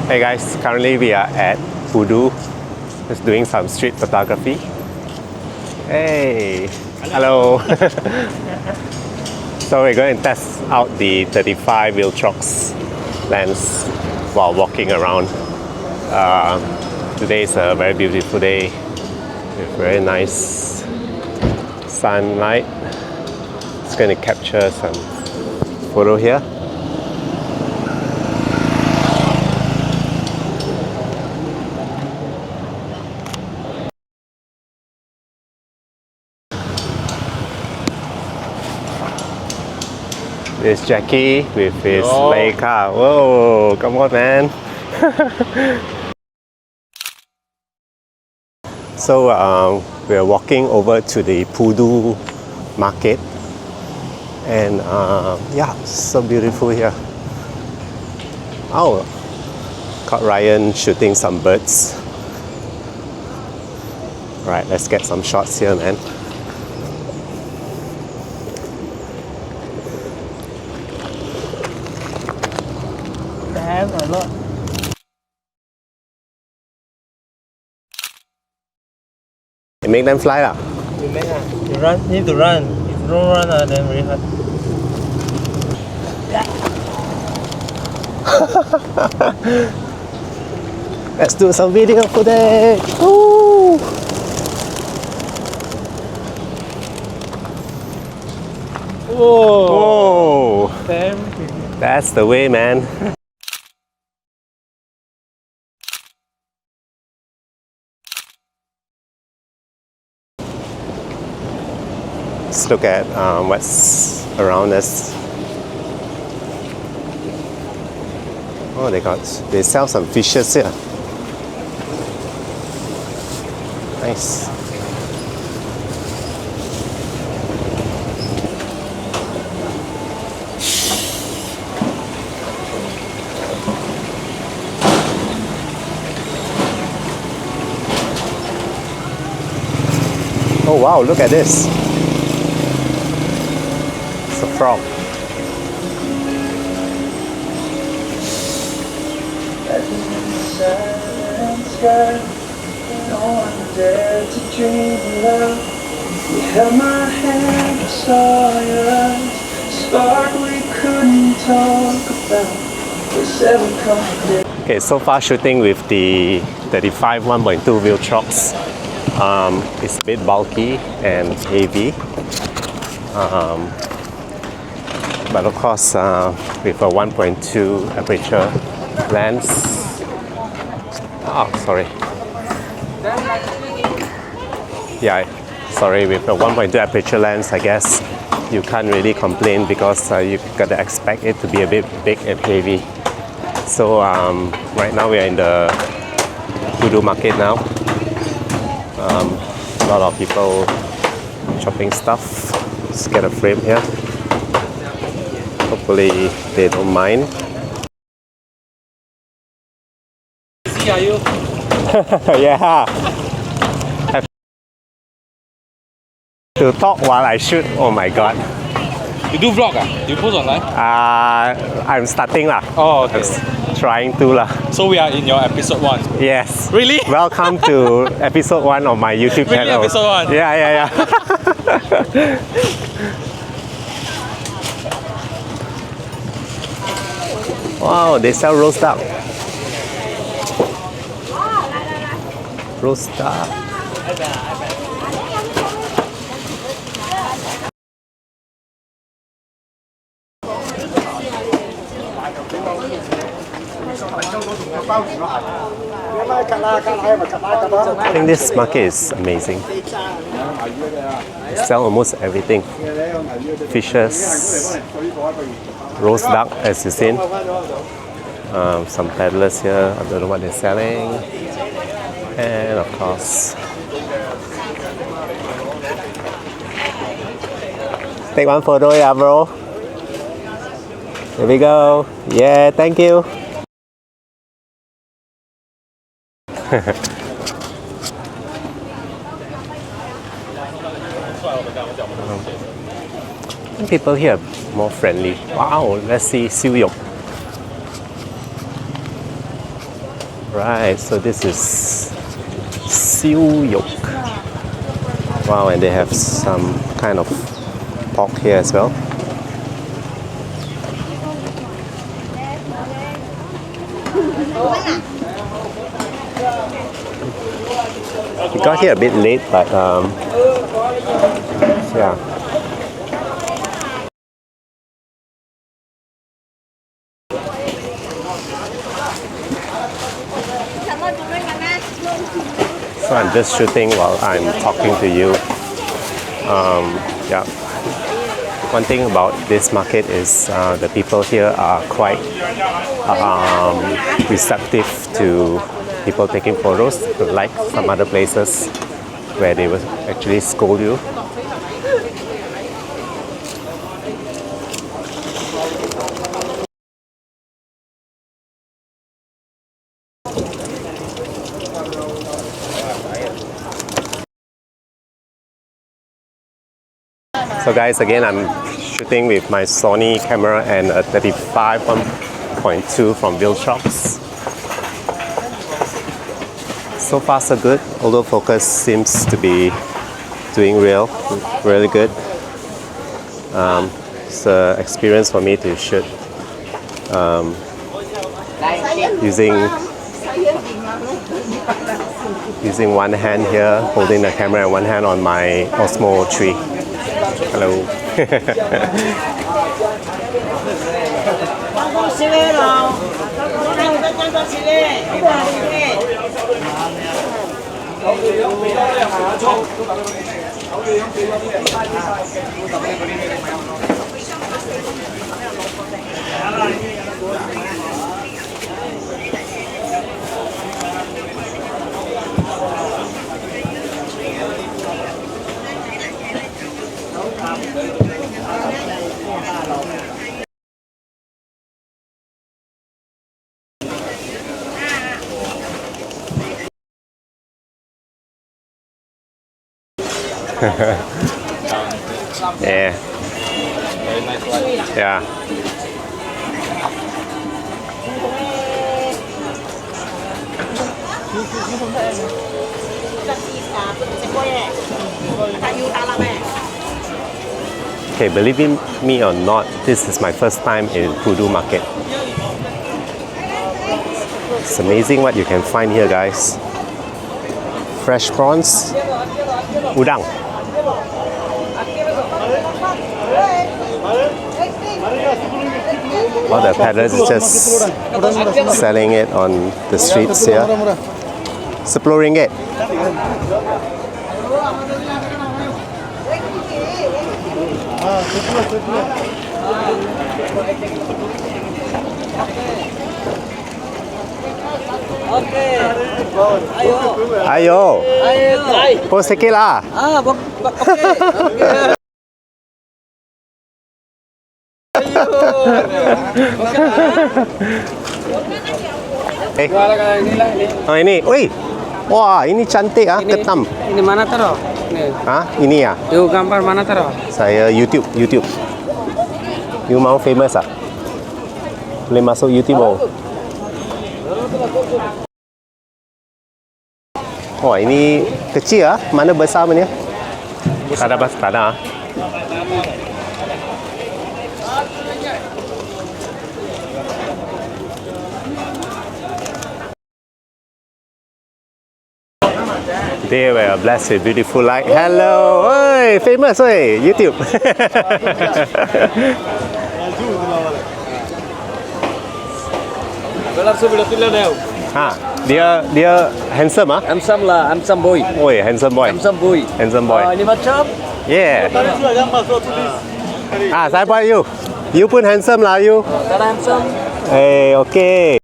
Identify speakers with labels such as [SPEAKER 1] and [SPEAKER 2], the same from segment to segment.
[SPEAKER 1] Hey guys, currently we are at Pudu, just doing some street photography. Hey, hello. So we're going to test out the 35 Viltrox lens while walking around. Today is a very beautiful day with very nice sunlight. It's going to capture some photo here. There's Jackie with his Leica. Whoa, come on, man. So we're walking over to the Pudu Market, and yeah, so beautiful here. Oh, caught Ryan shooting some birds. Right, let's get some shots here, man.
[SPEAKER 2] A lot.
[SPEAKER 1] You make them fly lah.
[SPEAKER 2] You make you run, need to run. If you don't run, then very hard.
[SPEAKER 1] Let's do some video footage. Woo!
[SPEAKER 2] Whoa!
[SPEAKER 1] Whoa!
[SPEAKER 2] Damn.
[SPEAKER 1] That's the way, man. Let's look at what's around us. Oh, they sell some fishes here. Nice. Oh wow, look at this. It's a frog. Okay, so far shooting with the 35 1.2 Viltrox. It's a bit bulky and heavy, but of course with a 1.2 aperture lens. Oh, sorry. Yeah, sorry. With a 1.2 aperture lens, I guess you can't really complain because you gotta expect it to be a bit big and heavy. So right now we are in the Pudu Market now. A lot of people shopping stuff. Let's get a frame here. Hopefully they don't mind.
[SPEAKER 2] See, are you?
[SPEAKER 1] Yeah. Have to talk while I shoot. Oh my god.
[SPEAKER 2] You do vlog? You post online?
[SPEAKER 1] I'm starting lah.
[SPEAKER 2] Oh, okay.
[SPEAKER 1] Trying to lah.
[SPEAKER 2] So we are in your episode 1.
[SPEAKER 1] Yes.
[SPEAKER 2] Really?
[SPEAKER 1] Welcome to episode 1 of my YouTube
[SPEAKER 2] Really,
[SPEAKER 1] channel.
[SPEAKER 2] episode 1?
[SPEAKER 1] Yeah. Wow, they sell roast duck. Roast duck. I think this market is amazing. They sell almost everything. Fishes, roast duck as you've seen. Some peddlers here, I don't know what they're selling. And of course, take one photo, yeah, bro. Here we go. Yeah, thank you. People here are more friendly. Wow, let's see 燒肉. Right, so this is siu yolk. Wow, and they have some kind of pork here as well. We got here a bit late, but yeah. So I'm just shooting while I'm talking to you. Yeah. One thing about this market is the people here are quite receptive to people taking photos, like some other places where they will actually scold you. So guys, again, I'm shooting with my Sony camera and a 35mm from Viltrox. So far so good, although focus seems to be doing really good. It's an experience for me to shoot using one hand here, holding the camera and one hand on my Osmo 3. Hello. Yeah. Yeah. Okay, believe me or not, this is my first time in Pudu Market. It's amazing what you can find here, guys. Fresh prawns, udang. All the peddlers is just selling it on the streets here. 10 ringgit. Ayo. Post sikit lah. Oh ini, wih, wah ini cantik ah, ketam.
[SPEAKER 3] Ini mana taruh?
[SPEAKER 1] Ah, ini ya?
[SPEAKER 3] Itu gambar mana taruh?
[SPEAKER 1] Saya YouTube. You mau famous ah? Boleh masuk YouTube oh. Wah ini kecil ah, mana besar punya? Tak ada. Ah. They were blessed with beautiful light. Hello, oi, famous, oi, YouTube. Ha, dia handsome ah?
[SPEAKER 3] Handsome lah, handsome boy.
[SPEAKER 1] Oi, handsome boy. Handsome boy.
[SPEAKER 3] Ini macam?
[SPEAKER 1] Yeah. Ah, saya buat you. You pun handsome lah you.
[SPEAKER 3] Cara handsome.
[SPEAKER 1] Hey, okay.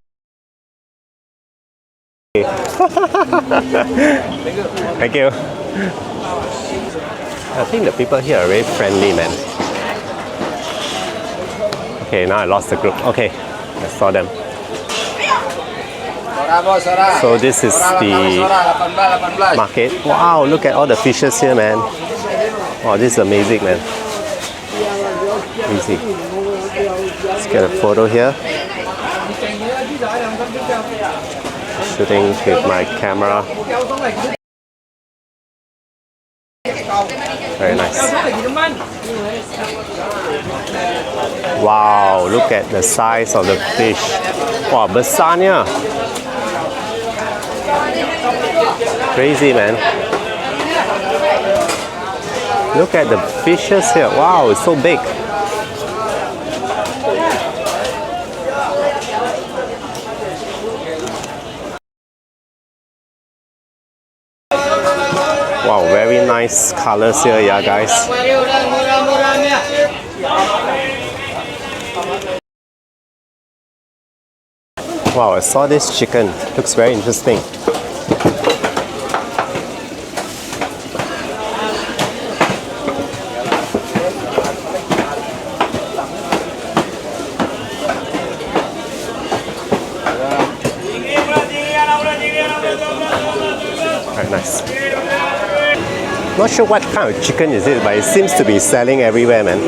[SPEAKER 1] Thank you. I think the people here are very friendly, man. Okay, now I lost the group. Okay, I saw them. So this is the market. Wow, look at all the fishes here, man. Wow, this is amazing, man. Easy. Let's get a photo here. shooting with my camera. Very nice. Wow, look at the size of the fish. Wow, besarnya. Crazy, man. Look at the fishes here. Wow, it's so big. Wow, very nice colors here, yeah, guys. Wow, I saw this chicken. Looks very interesting. Very nice. Not sure what kind of chicken is it, but it seems to be selling everywhere, man.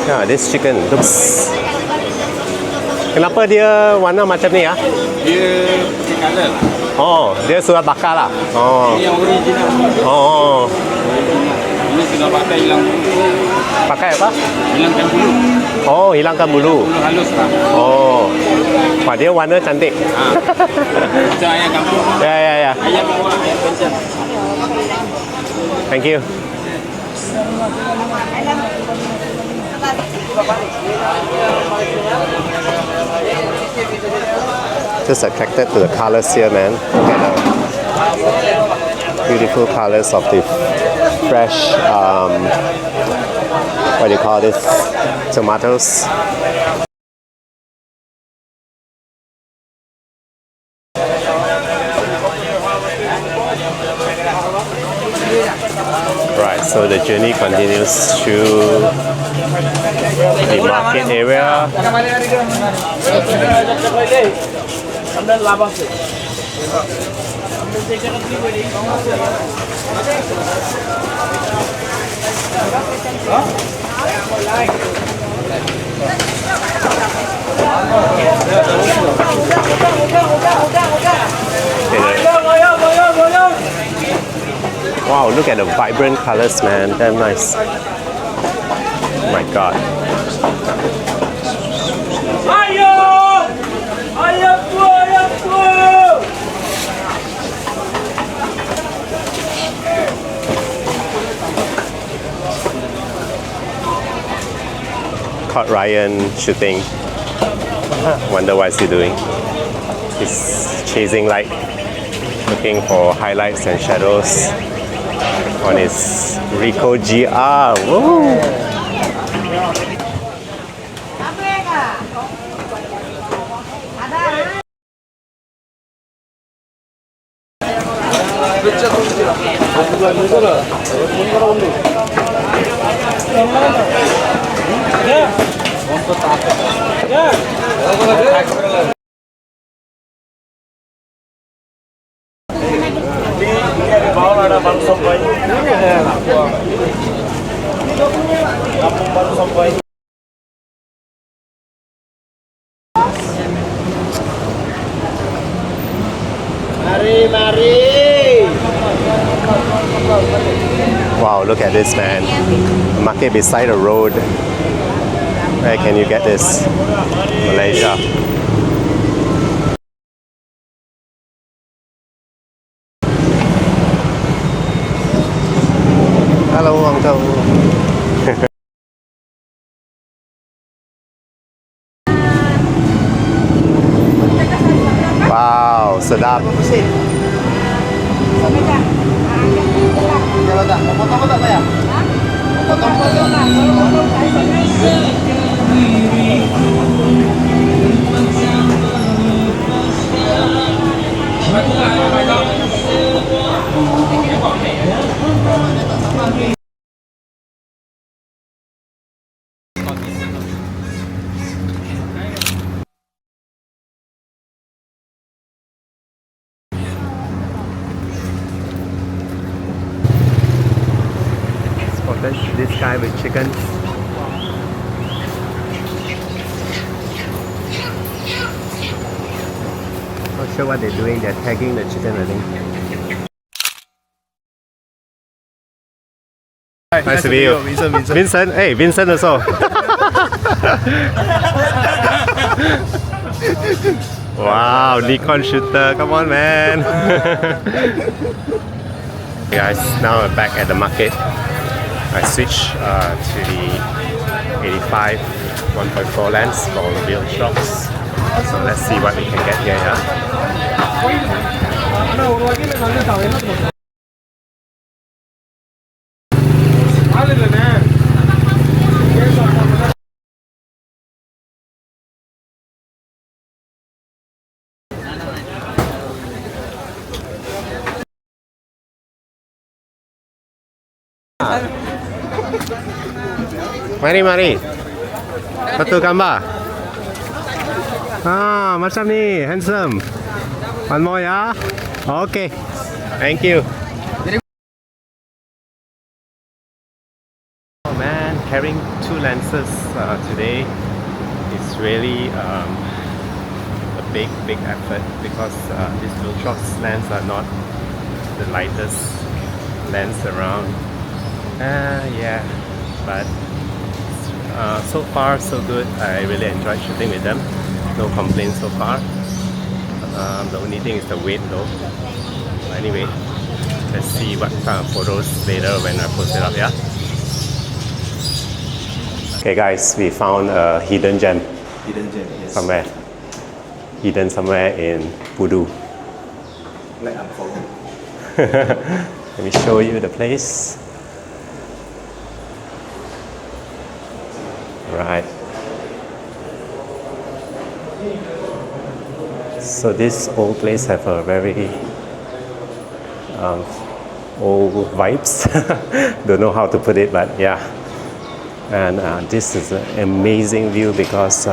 [SPEAKER 1] Yeah, this chicken looks... Kenapa dia warna macam ni ya?
[SPEAKER 3] Dia putih colour lah.
[SPEAKER 1] Oh, dia sudah bakar lah. Oh.
[SPEAKER 3] Ini yang original.
[SPEAKER 1] Oh.
[SPEAKER 3] Ini sudah pakai hilang bulu.
[SPEAKER 1] Pakai apa?
[SPEAKER 3] Hilangkan bulu.
[SPEAKER 1] Oh, hilangkan bulu.
[SPEAKER 3] Bulu halus lah.
[SPEAKER 1] Oh. Wah, dia warna cantik.
[SPEAKER 3] Macam ayam kampung.
[SPEAKER 1] Ya, ya, ya.
[SPEAKER 3] Ayam bawah, ayam pencet.
[SPEAKER 1] Thank you. Just attracted to the colors here, man. Look at the beautiful colors of the fresh, what do you call this? Tomatoes. Right, so the journey continues through the market area. Wow, look at the vibrant colors, man. Damn nice. Oh my god. Caught Ryan shooting. Wonder what is he doing. He's chasing light, looking for highlights and shadows on his Ricoh GR. Woo! Wow, look at this, man. A market beside the road. Where can you get this? Malaysia. Hello, uncle. Wow, sedap. spotted this guy with chickens. Not sure what they're doing. They're tagging the chicken, I think. Nice to meet you. Vincent. Hey, Vincent also. Wow, Nikon shooter. Come on, man. Guys, now I'm back at the market. I switched to the 85 1.4 lens for Viltrox. So let's see what we can get here. Yeah? Mari. Satu gambar. Macam ni, handsome. One more ya. Okay. Thank you. Oh man, carrying two lenses today is really a big effort because these Viltrox lens are not the lightest lens around. Yeah, but so far so good. I really enjoyed shooting with them. No complaints so far. The only thing is the weight though. Anyway, let's see what kind of photos later when I post it up. Yeah. Okay, guys, we found a hidden gem.
[SPEAKER 2] Yes.
[SPEAKER 1] Somewhere. Hidden somewhere in Pudu.
[SPEAKER 2] Let unfollow.
[SPEAKER 1] Let me show you the place. Right. So this old place have a very old vibes. Don't know how to put it, but yeah. And this is an amazing view because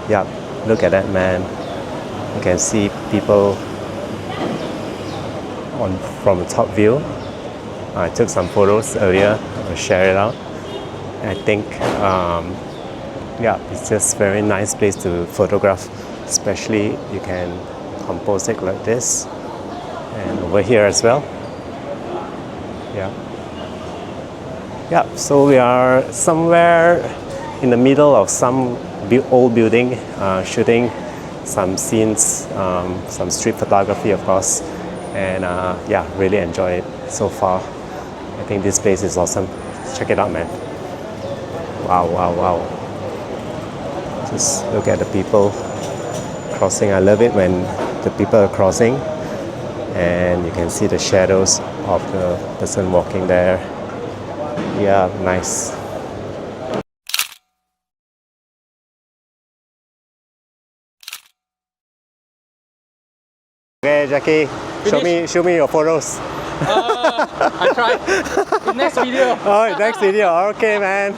[SPEAKER 1] yeah, look at that, man. You can see people from the top view. I took some photos earlier. I'll share it out. I think yeah, it's just very nice place to photograph, especially you can compose it like this, and over here as well. Yeah, so we are somewhere in the middle of some old building, shooting some scenes, some street photography of course, and yeah, really enjoy it so far. I think this place is awesome. Check it out, man. Wow. Just look at the people crossing. I love it when the people are crossing and you can see the shadows of the person walking there. Yeah, nice. Okay, Jackie, show me your photos.
[SPEAKER 3] I tried. Next video.
[SPEAKER 1] Oh, next video. Okay, man.